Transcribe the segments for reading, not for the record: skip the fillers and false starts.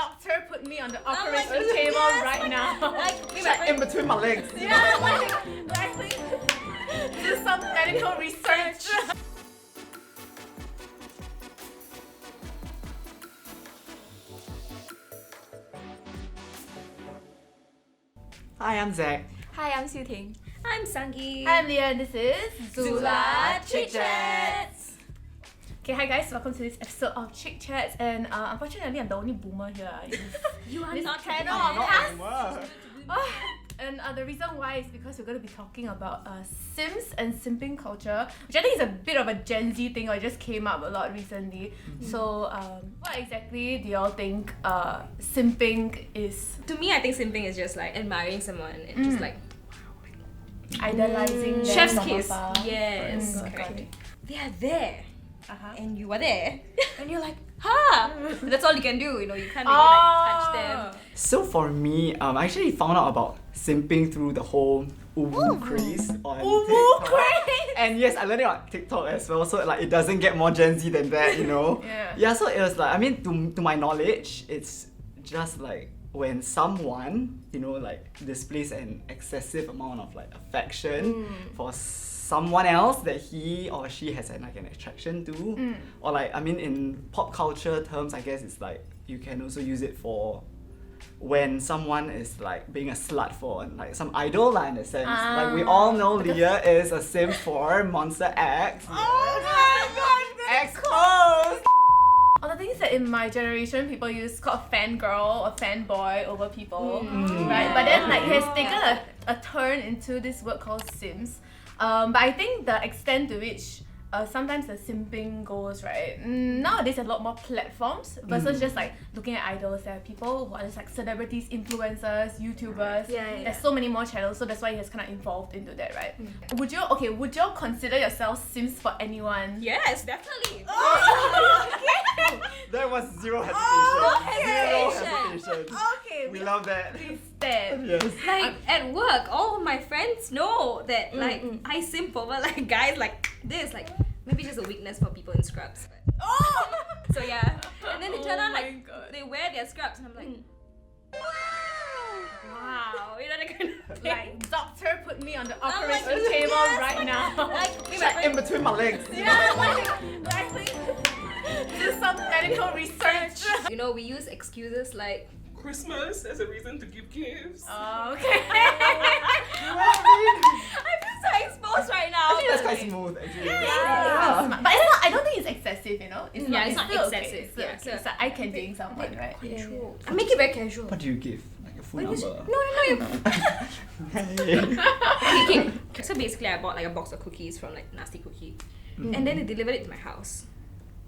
Doctor put me on the operation table right now. Like in between my legs. Yeah, like do some medical research. Hi, I'm Zach. Hi, I'm Siu Ting. I'm Sangi. Hi, I'm Leah and this is Zula Chick Chats. Okay, hi guys, welcome to this episode of Chick Chats, and unfortunately I'm the only boomer here. You are This not panel bad. of us. anymore. And the reason why is because we're going to be talking about Sims and simping culture, which I think is a bit of a Gen Z thing, or it just came up a lot recently. So, what exactly do y'all think simping is? To me, I think simping is just like admiring someone and just like Idolizing them chef's from kiss. afar. Yes, Okay. correct. They are there, Uh-huh. and you are there, and you're like, ha! That's all you can do. You know, you can't really like touch them. So for me, I actually found out about simping through the whole Uwu craze on TikTok. And yes, I learned it on TikTok as well, so like it doesn't get more Gen Z than that, you know? Yeah. Yeah, so it was like, I mean, to my knowledge, it's just like when someone, you know, like displays an excessive amount of like affection for someone else that he or she has like an attraction to, or like, I mean, in pop culture terms, I guess it's like you can also use it for when someone is like being a slut for like some idol in a sense. Like we all know Leah is a simp for Monster X. Oh my god! Exposed! The thing is that in my generation, people use called fangirl or fanboy over people, right? But then like it has taken a turn into this word called sims. But I think the extent to which sometimes the simping goes, right? Nowadays there's a lot more platforms versus just like looking at idols. There are people who are just like celebrities, influencers, YouTubers. Yeah. There's so many more channels, so that's why it has kind of evolved into that, right? Would you consider yourself sims for anyone? Yes, definitely. There was zero hesitation. Zero hesitation. hesitation. Okay, We love that. please stand. Yes. Like at work, all of my friends know that like I simp over like guys like this. Like maybe just a weakness for people in scrubs. But. Oh! So yeah, and then they turn on my like God. they wear their scrubs, and I'm like, wow, you know that kind of thing. Like, doctor put me on the like, operation table yes. right now. Like in between my legs. Yeah, like do some medical research. You know, we use excuses like Christmas as a reason to give gifts. Oh, okay. I feel so exposed right now. I think that's quite smooth actually. Yeah. But it's not, I don't think it's excessive, you know? It's Yeah, it's not still okay. excessive. It's still Yeah, okay. so It's like I can ding someone, right? I make it very casual. What do you give? Like a phone number? No. Hey. Okay. So basically, I bought like a box of cookies from like Nasty Cookie, and then they delivered it to my house.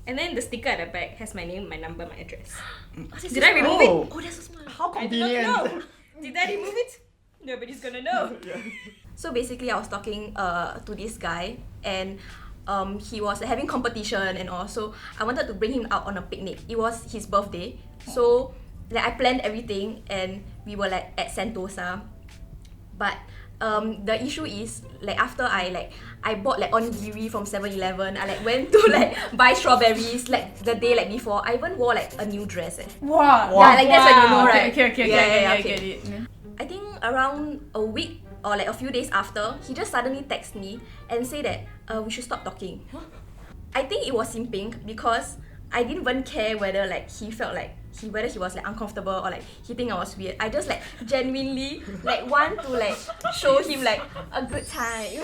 And then the sticker at the back has my name, my number, my address. Did I remove it? Oh. Oh, that's so smart. How I did not convenient. know. Did I remove it? Nobody's gonna know. Yeah. So basically, I was talking to this guy, and he was having competition and all. So I wanted to bring him out on a picnic. It was his birthday, so like I planned everything, and we were like at Sentosa. But the issue is like after I bought like onigiri from 7-Eleven. I like went to like buy strawberries like the day like before. I even wore like a new dress. Wow. Yeah, like that's when you know, right? Okay, Yeah, I okay. get it. I think around a week or like a few days after, he just suddenly texted me and say that we should stop talking. I think it was simping because I didn't even care whether like he felt like whether he was like uncomfortable or like he think I was weird. I just like genuinely like want to like show him like a good time.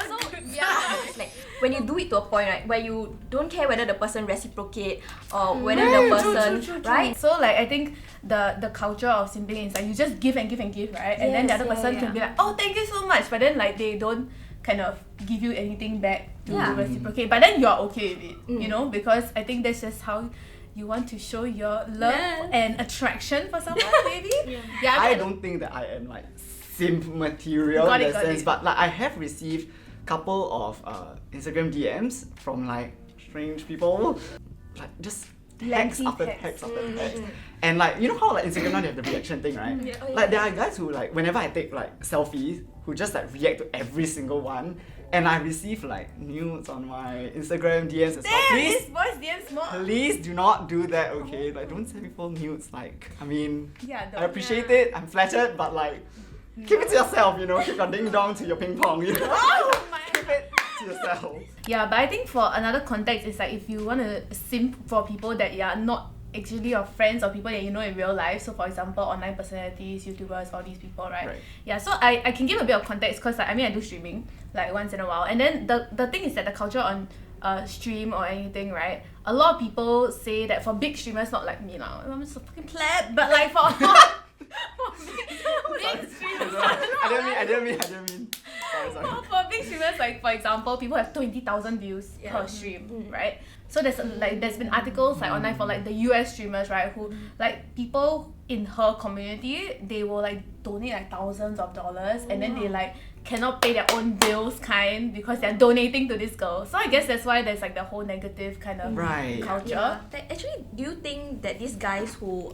So yeah, it's like when you do it to a point, right, where you don't care whether the person reciprocate or whether the person right. So like I think the culture of simping is like you just give and give and give, right? And then the Yes, other person can be like, oh, thank you so much, but then like they don't kind of give you anything back to reciprocate. But then you're okay with it, you know, because I think that's just how you want to show your love and attraction for someone, maybe. Yeah, I but- don't think that I am like simp material Got in it, that got sense, it. but like I have received couple of Instagram DMs from like strange people, like just text Lengthy after text. text after text, and like you know how like Instagram now they have the reaction thing, right? Like there are guys who like whenever I take like selfies who just like react to every single one, and I receive like nudes on my Instagram DMs as well. Damn, Please, this boy's DM's more. please do not do that, okay? Like, don't send people nudes. Like, I mean, Yeah, I appreciate it. I'm flattered, but like, keep it to yourself. You know, keep your ding dong to your ping pong. You know, Oh my. keep it to yourself. Yeah, but I think for another context, it's like if you want to simp for people that are not actually your friends or people that you know in real life. So for example, online personalities, YouTubers, all these people, right? Right. Yeah, so I can give a bit of context because like, I mean I do streaming like once in a while, and then the thing is that the culture on stream or anything, right? A lot of people say that for big streamers, not like me now, I'm just a fucking pleb, but like for big streamers. I didn't mean. Sorry. For big streamers, like for example, people have 20,000 views per stream, right? So there's been articles like online for like the US streamers, right? Who like people in her community, they will like donate like thousands of dollars, and then they like cannot pay their own bills kind because they're donating to this girl. So I guess that's why there's like the whole negative kind of Right. culture. Yeah. Like, actually, do you think that these guys who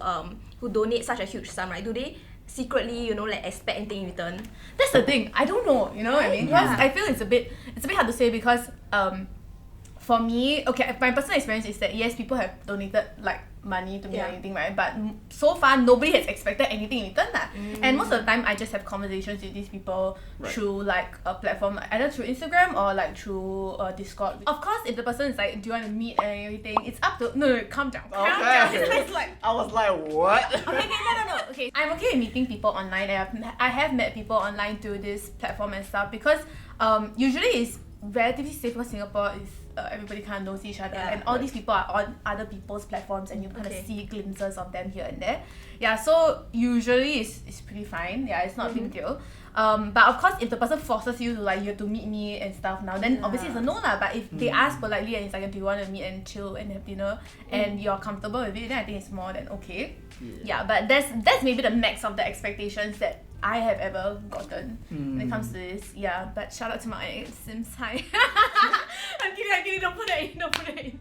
donate such a huge sum, right? Do they secretly, you know, like expect anything in return? That's the thing. I don't know. You know what I mean? Because I feel it's a bit hard to say because for me, okay, my personal experience is that yes, people have donated like money to me or anything, right? But so far, nobody has expected anything in return, lah. And most of the time, I just have conversations with these people through like a platform, like, either through Instagram or like through Discord. Of course, if the person is like, do you want to meet and everything, it's up to no, calm down. Calm down. It's like, I was like, what? okay, no. Okay, I'm okay with meeting people online. I have met people online through this platform and stuff because usually it's relatively safe because Singapore is everybody kind of knows each other, and all these people are on other people's platforms, and you kind of see glimpses of them here and there. Yeah, so usually it's pretty fine. Yeah, it's not a big deal. But of course, if the person forces you to like you have to meet me and stuff now, then obviously it's a no lah. But if they ask politely and it's like, do you want to meet and chill and have dinner, and you're comfortable with it, then I think it's more than okay. Yeah, but that's maybe the max of the expectations that I have ever gotten when it comes to this. Yeah, but shout out to my Sims. Hi. I'm kidding. Don't put that in.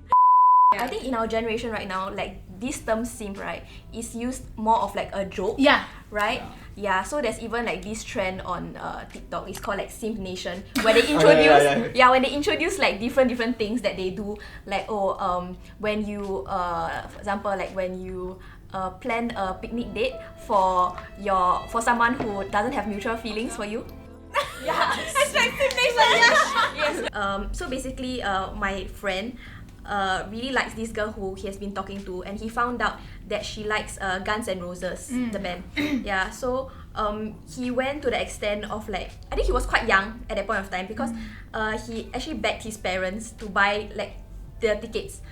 I think in our generation right now, like this term simp, right, is used more of like a joke. Yeah. Right? Yeah, so there's even like this trend on TikTok. It's called like Simp Nation, where they introduce when they introduce like different things that they do, like when you for example, like when you plan a picnic date for someone who doesn't have mutual feelings for you. Yeah. Hashtag Simp Nation. Yes. So basically, my friend really likes this girl who he has been talking to, and he found out that she likes Guns N' Roses, the band. Yeah, so he went to the extent of like, I think he was quite young at that point of time because he actually begged his parents to buy like the tickets,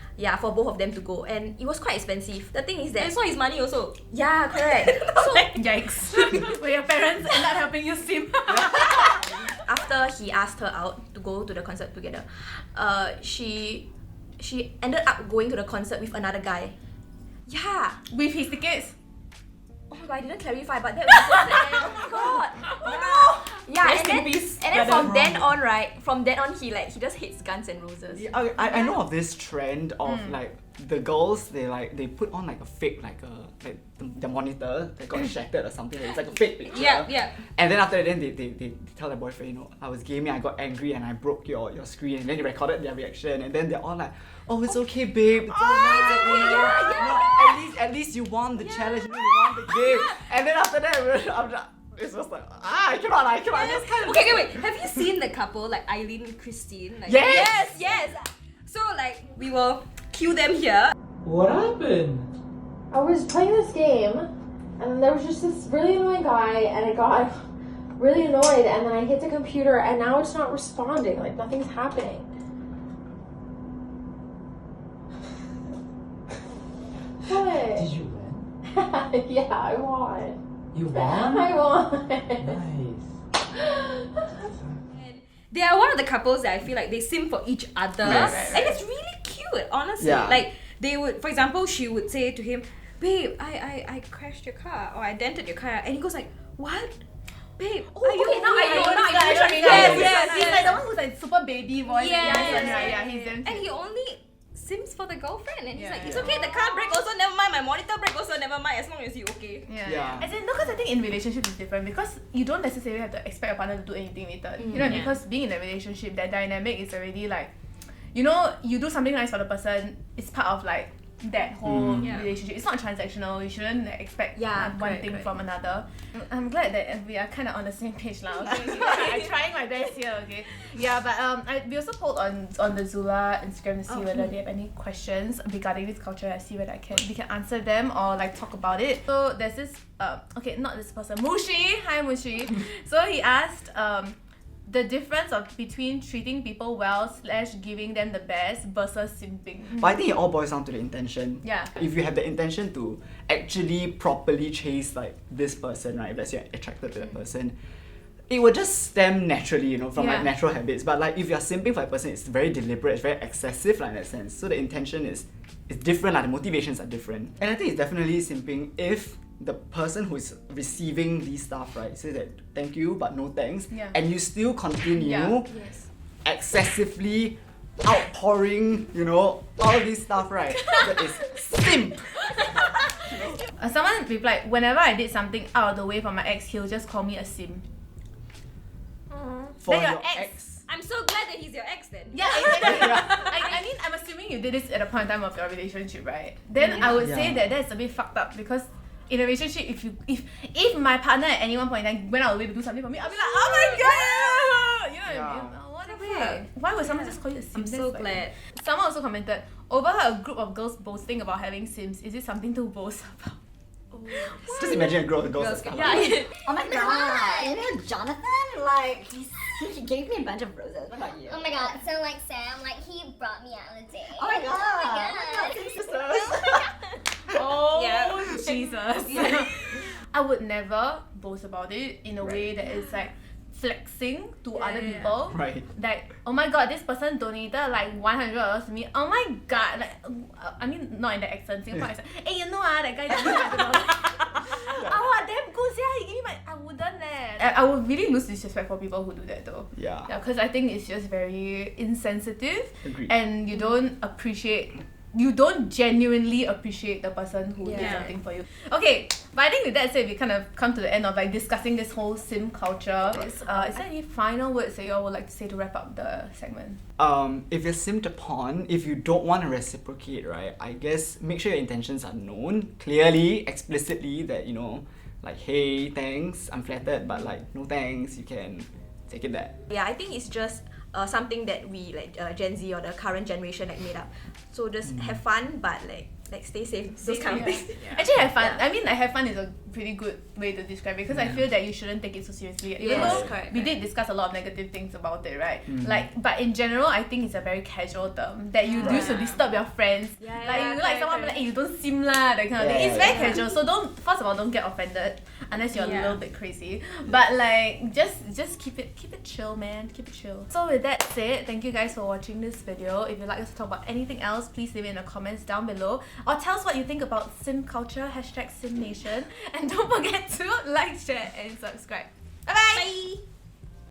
for both of them to go, and it was quite expensive. The thing is that It's not his money also. yeah, correct. So Yikes. When your parents end up helping you simp. after he asked her out to go to the concert together, she ended up going to the concert with another guy. Yeah. With his tickets. Oh my god, I didn't clarify, but that was so sad. Oh my god. Oh no. Yeah, Rest in peace, and then brother. from then on, he just hates Guns N' Roses. Yeah, I know of this trend of like the girls they put on like a fake like the monitor that got shattered or something. It's like a fake picture. Yeah. And then after that, then they tell their boyfriend, you know, I was gaming, I got angry and I broke your screen, and then they recorded their reaction, and then they're all like, oh, it's okay, babe. It's alright. You know, at least you won the challenge. You know, you won the game. And then after that, it's just like, I cannot. Just kind of. Okay, wait. Have you seen the couple like Eileen and Christine? Like, Yes. So like we will cue them here. What happened? I was playing this game, and there was just this really annoying guy, and I got really annoyed, and then I hit the computer, and now it's not responding, like nothing's happening. What? Did you win? Yeah, I won. You won? I won. Nice. They are one of the couples that I feel like they simp for each other, Right. and it's really cute. Honestly, Yeah. like they would, for example, she would say to him, "Babe, I crashed your car or I dented your car," and he goes like, "What? Babe, are you okay, now I know, now I know which one. He's like the one who's like super baby voice. Yes. Yeah, he's damn And he only Sims for the girlfriend, and he's Yeah, like, it's yeah. okay, the car break also never mind, my monitor break also never mind, as long as you okay. Yeah. As in, no, because I think in relationships it's different because you don't necessarily have to expect your partner to do anything in return. You know, Yeah. because being in a relationship, that dynamic is already like, you know, you do something nice for the person, it's part of like that whole Yeah. relationship. It's not transactional. You shouldn't like, expect Yeah, one correct, thing correct. from another. I'm glad that we are kind of on the same page now. Okay, I'm trying my best here. Okay, yeah, but we also polled on the Zula Instagram to see whether they have any questions regarding this culture. I see whether we can answer them or like talk about it. So there's this okay, not this person, Mushi. Hi Mushi. So he asked the difference between treating people well / giving them the best versus simping. But I think it all boils down to the intention. Yeah. If you have the intention to actually properly chase like this person, right? If let's say you're attracted to that person, it will just stem naturally, you know, from Yeah. like natural habits. But like if you're simping for a person, it's very deliberate, it's very excessive like in that sense. So the intention is different, like the motivations are different. And I think it's definitely simping if the person who is receiving these stuff, right, says that thank you but no thanks, Yeah. and you still continue Yeah. Yes. excessively outpouring, you know, all this stuff, right? That is simp. Someone replied, whenever I did something out of the way for my ex, he'll just call me a sim. For Then your your ex. ex. I'm so glad that he's your ex then. Yeah, exactly. I mean, I'm assuming you did this at a point in time of your relationship, right? Then I would say Yeah. that that's a bit fucked up because in a relationship, if my partner at any one point in time went out of the way to do something for me, I'll be like, oh my god! You know what I Yeah. mean? What the fuck? Why would someone just call you a sim? I'm That's so like- glad. Someone also commented, overheard a group of girls boasting about having sims. Is it something to boast about? Just imagine a girl who goes to Yeah. Oh my god! You know Jonathan? Like, he gave me a bunch of roses. What about you? Oh my god, so like Sam, like he brought me out on a date. Oh my god! Oh my god. Oh, Yeah. Jesus. I would never boast about it in a way that is like flexing to other people. Right. Like, oh my god, this person donated like $100 to me. Oh my god, like, I mean, not in the accent, Singapore accent. Hey, you know that guy gave me $100. Oh, damn good, yeah, he gave me I wouldn't I would really lose disrespect for people who do that though. Yeah. Yeah, because I think it's just very insensitive. Agreed. And you don't genuinely appreciate the person who did Yeah. something for you. Okay, but I think with that said, we kind of come to the end of like discussing this whole sim culture. Is there any final words that you all would like to say to wrap up the segment? If you're simped upon, if you don't want to reciprocate, right, I guess make sure your intentions are known clearly, explicitly, that, you know, like, hey, thanks, I'm flattered, but like, no thanks, you can take it there. Yeah, I think it's just something that we like Gen Z or the current generation like made up. So just have fun, but like stay safe. Those kind of things. Actually, have fun. I mean, like, have fun is a pretty good way to describe it because I feel that you shouldn't take it so seriously. Even Yes, though correct, we did discuss a lot of negative things about it, right? Like, but in general, I think it's a very casual term that you use to disturb your friends. Yeah, Like, yeah, you like correct, someone be like, correct. hey, you don't sim lah, that kind of thing. Yeah, It's very yeah. casual, so first of all, don't get offended unless you're a Yeah. little bit crazy. But like, just keep it chill, man. Keep it chill. So with that said, thank you guys for watching this video. If you'd like us to talk about anything else, please leave it in the comments down below, or tell us what you think about sim culture, #SimNation, and don't forget to like, share, and subscribe. Bye bye. Bye.